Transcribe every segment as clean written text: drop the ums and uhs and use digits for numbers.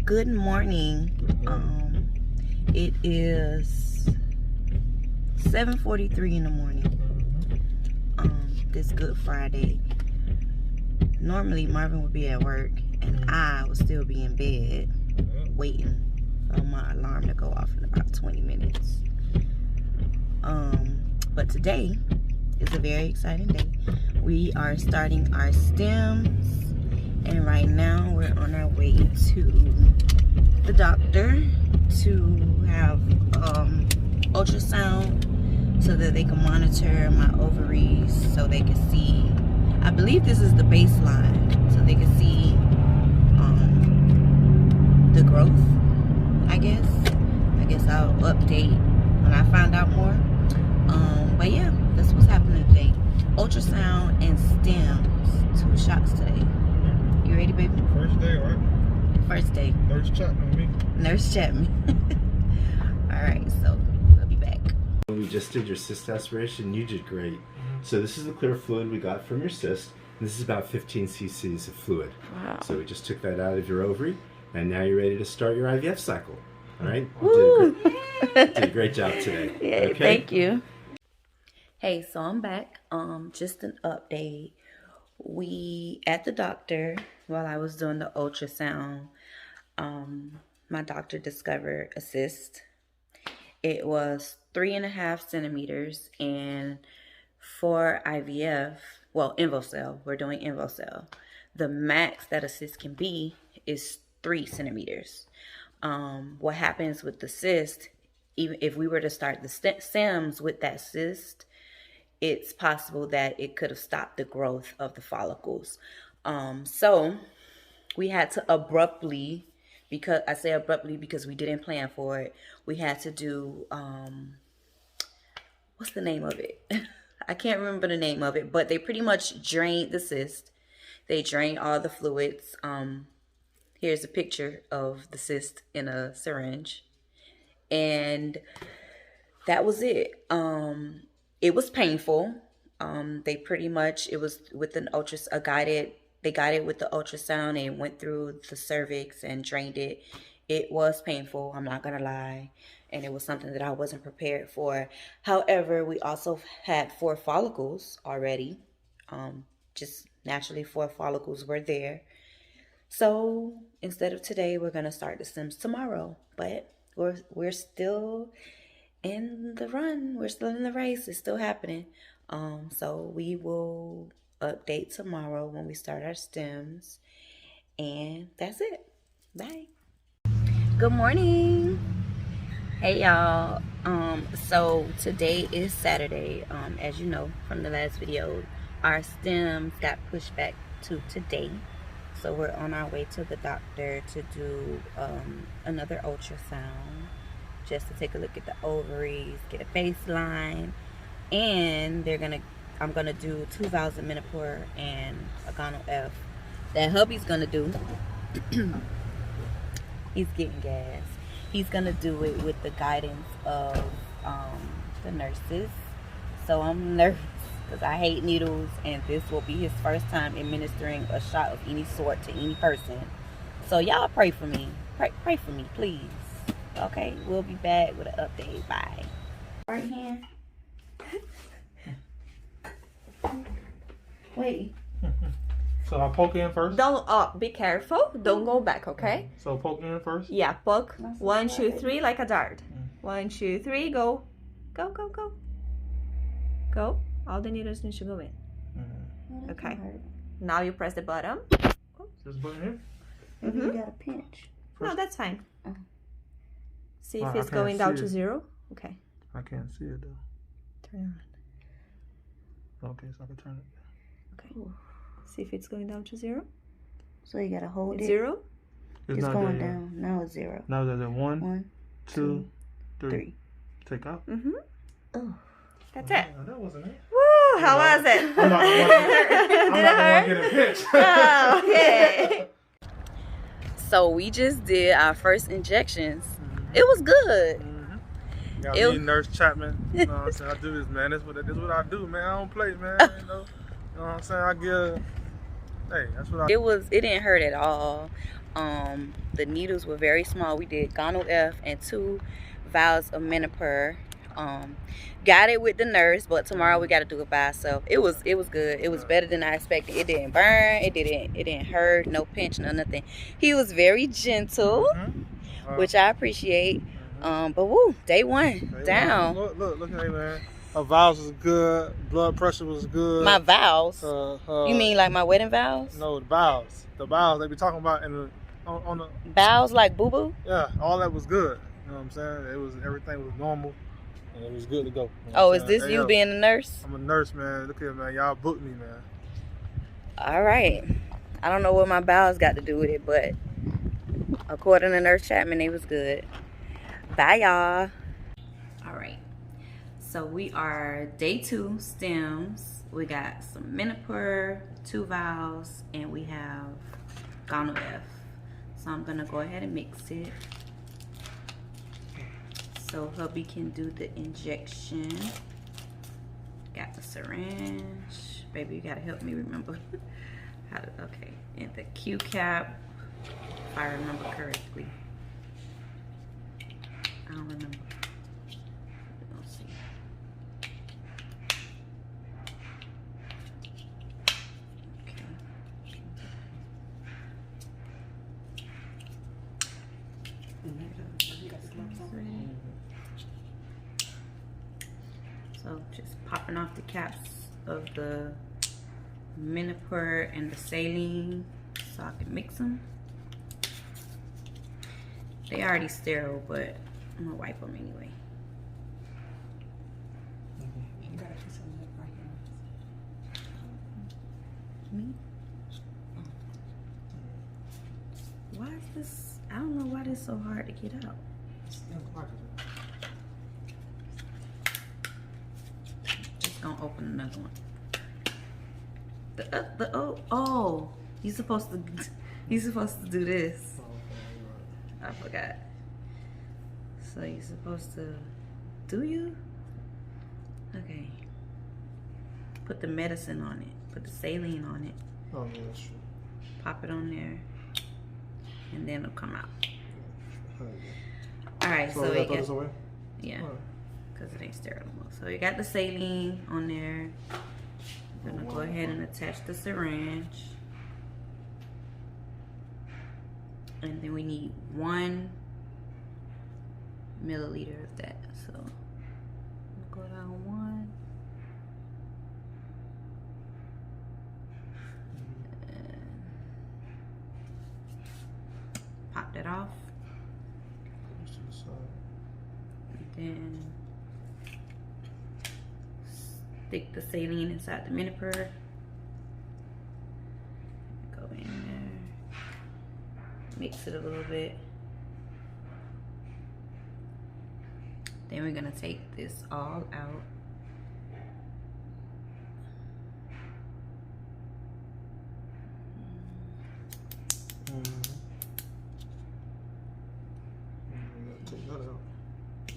Good morning. It is 7:43 in the morning. This Good Friday. Normally Marvin would be at work and I would still be in bed waiting for my alarm to go off in about 20 minutes. But today is a very exciting day. We are starting our Stims, and right now we're on our way to the doctor to have ultrasound so that they can monitor my ovaries, so they can see, I believe this is the baseline, so they can see the growth. I guess I'll update when I find out more. But yeah, that's what's happening today. Ultrasound and Stims, 2 shots today. You ready, baby? First day, right? First day. Nurse Chatman me. Nurse Chatman. Alright, so we'll be back. We just did your cyst aspiration. You did great. So this is the clear fluid we got from your cyst. This is about 15 cc's of fluid. Wow. So we just took that out of your ovary, and now you're ready to start your IVF cycle. All right? Woo! Did a great job today. Yeah, okay? thank you. Hey, so I'm back. Just an update. We at the doctor, while I was doing the ultrasound, my doctor discovered a cyst. It was 3.5 centimeters, and for IVF, well, InvoCell, we're doing InvoCell. The max that a cyst can be is 3 centimeters. What happens with the cyst, even if we were to start the Stims with that cyst, it's possible that it could have stopped the growth of the follicles. So we had to abruptly, because I say abruptly because we didn't plan for it, we had to do, what's the name of it? I can't remember the name of it, but they pretty much drained the cyst. They drained all the fluids. Here's a picture of the cyst in a syringe. And that was it. It was painful. They pretty much, it was with an they guided with the ultrasound and went through the cervix and drained it. It was painful, I'm not gonna lie. And it was something that I wasn't prepared for. However, we also had 4 follicles already. Just naturally 4 follicles were there. So instead of today, we're gonna start the Stims tomorrow. But we're still in the run. We're still in the race. It's still happening. So we will update tomorrow when we start our Stims. And that's it. Bye. Good morning. Hey y'all. So today is Saturday. As you know from the last video, our Stims got pushed back to today. So we're on our way to the doctor to do another ultrasound, just to take a look at the ovaries, get a baseline, and I'm gonna do 2 vials of Menopur and a Gonal F. That hubby's gonna do. He's getting gas. He's gonna do it with the guidance of the nurses. So I'm nervous because I hate needles, and this will be his first time administering a shot of any sort to any person. So y'all pray for me. Pray for me, please. Okay, we'll be back with an update. Bye. Right hand. Wait. So I poke in first? Don't, be careful. Don't go back, okay? So poke in first? Yeah, poke. 1, 2, 3, like a dart. 1, 2, 3, go. Go, go, go. Go. All the needles need to go in. Okay. Now you press the bottom. This button here? Maybe you gotta pinch. No, that's fine. See if I it's going down see to it. 0. Okay. I can't see it though. Turn on. Okay, so I can turn it. Okay. See if it's going down to 0. So you gotta hold It's it. 0. It's not going there down. Now it's 0. Now there's a 1, 1, 2, 3. 3. Take out. Oh. That's it. Oh, that wasn't it. Woo! How was it? I'm not the one, Did it hurt? get a pitch. Oh, okay. So we just did our first injections. It was good. Got Ew. me Nurse Chatman. You know what I'm saying? I do this, man. This what I do, man. I don't play, man. You know what I'm saying? I give. Hey, that's what I. It didn't hurt at all. The needles were very small. We did Gonal F and 2 vials of Menopur. Got it with the nurse, but tomorrow we got to do it by ourselves. It was good. It was better than I expected. It didn't burn. It didn't hurt. No pinch, no nothing. He was very gentle, which I appreciate. But woo, day 1 down. Look at me, man. Her vows was good. Blood pressure was good. My vows? You mean like my wedding vows? No, the vows. The vows they be talking about on the vows like boo boo? Yeah, all that was good. You know what I'm saying? Everything was normal. And it was good to go. You know oh, is this you being a nurse? I'm a nurse, man. Look here, man. Y'all booked me, man. All right. I don't know what my bowels got to do with it, but according to Nurse Chatman, it was good. Bye, y'all. All right. So we are day 2, Stims. We got some Menopur, 2 vials, and we have Gonal F. So I'm going to go ahead and mix it, so hubby can do the injection. Got the syringe. Baby, you gotta help me remember how to, okay. And the Q cap, if I remember correctly. I don't remember. Let's see. So just popping off the caps of the Menopur and the saline so I can mix them. They already sterile, but I'm gonna wipe them anyway. Me? Why is this? I don't know why this is so hard to get out. Just gonna open another one. Oh, you're supposed to do this. I forgot. So you're supposed to, do you? Okay. Put the medicine on it. Put the saline on it. Oh, yeah, that's true. Pop it on there. And then it'll come out. Alright, so you got, away? Yeah. Because it ain't sterile no more. So you got the saline on there. I'm gonna go ahead and attach the syringe. And then we need 1 milliliter of that. So we'll go down 1. And pop that off. And then stick the saline inside the Menopur. Go in there. Mix it a little bit. Then we're gonna take this all out. Take that out. Okay.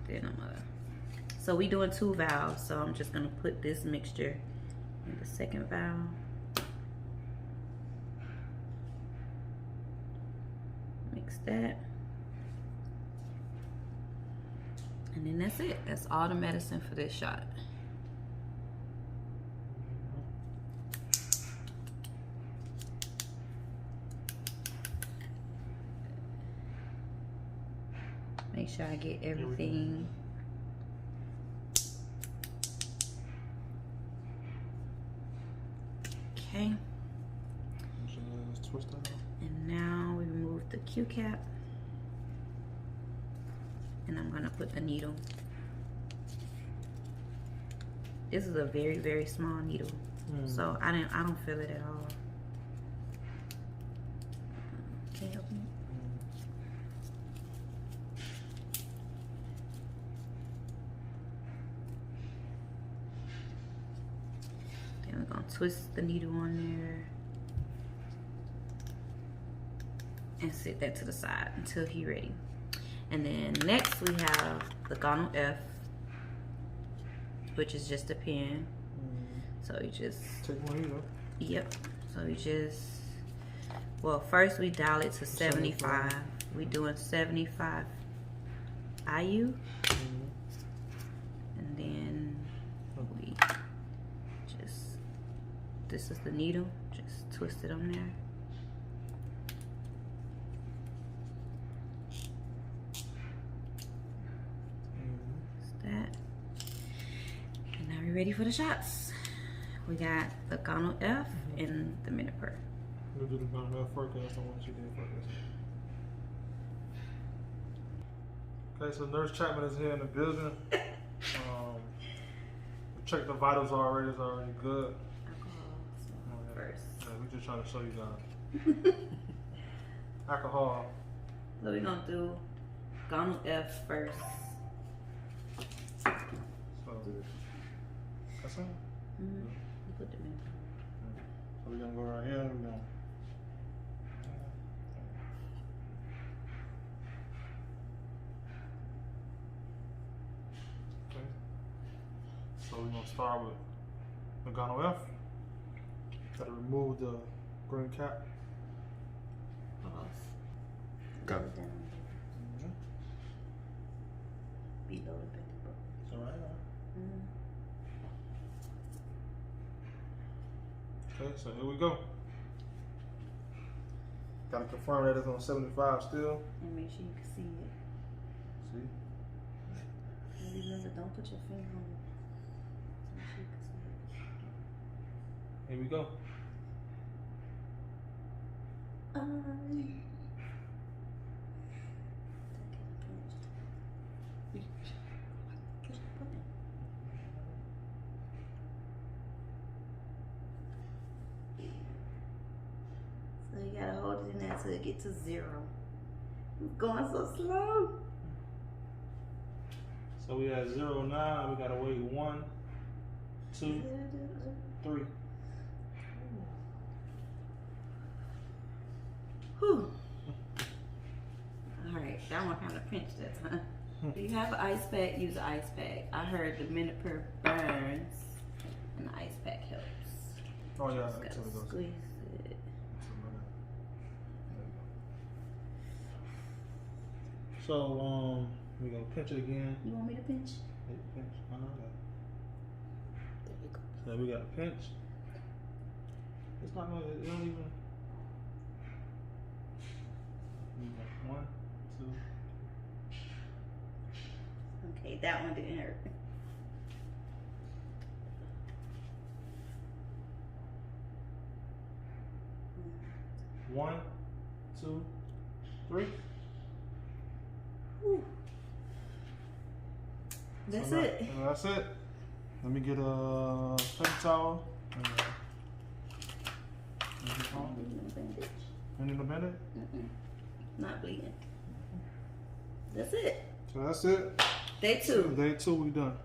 Then I'm gonna. So we doing 2 valves, so I'm just gonna put this mixture in the second valve. Mix that. And then that's it. That's all the medicine for this shot. Make sure I get everything. Okay. Twist that out. And now we remove the Q cap. And I'm gonna put the needle. This is a very, very small needle. So I don't feel it at all. Can you help me? Then we're gonna twist the needle on there and set that to the side until he's ready. And then next we have the Gonal F, which is just a pen. So you just take one needle. Yep. So we just, well, first we dial it to 75. We doing 75 IU. And then we just, this is the needle, just twist it on there. That. And now we're ready for the shots. We got the Gonal F and the Menopur. We'll do the Gonal F first, that's the one she did first. Okay, so Nurse Chatman is here in the building. We checked the vitals already, it's already good. Alcohol first. Yeah, we're just trying to show you guys. Alcohol. So we're gonna do Gonal F first. So, that's it? You put them in. So we're gonna go right here, we're gonna. Okay. So we're gonna start with the Gonal F. Gotta remove the green cap. Pause. Go. Below the belly button. It's alright. Okay, so here we go. Gotta confirm that it's on 75 still. And make sure you can see it. See? And remember, don't put your finger on it. Make sure you can see it. Here we go. So you gotta hold it in there till it get to 0. It's going so slow. So we at 0 now. We gotta wait 1, 2, 3. Whew. Alright, that one kind of pinched that time. If you have an ice pack, use an ice pack. I heard the Menopur burns and the ice pack helps. Oh yeah, Just that's gotta what it goes. squeeze it. So we gonna pinch it again. You want me to pinch? Pinch. I know that. There you go. So we got a pinch. It's not gonna. It don't even. We got 1, 2. Okay, that one didn't hurt. One, 2, 3. Whew. That's So now- it. That's it. Let me get a paper towel. Bandage. You need a bandage? Not bleeding. That's it. So that's it. Day 2. Day 2, we done.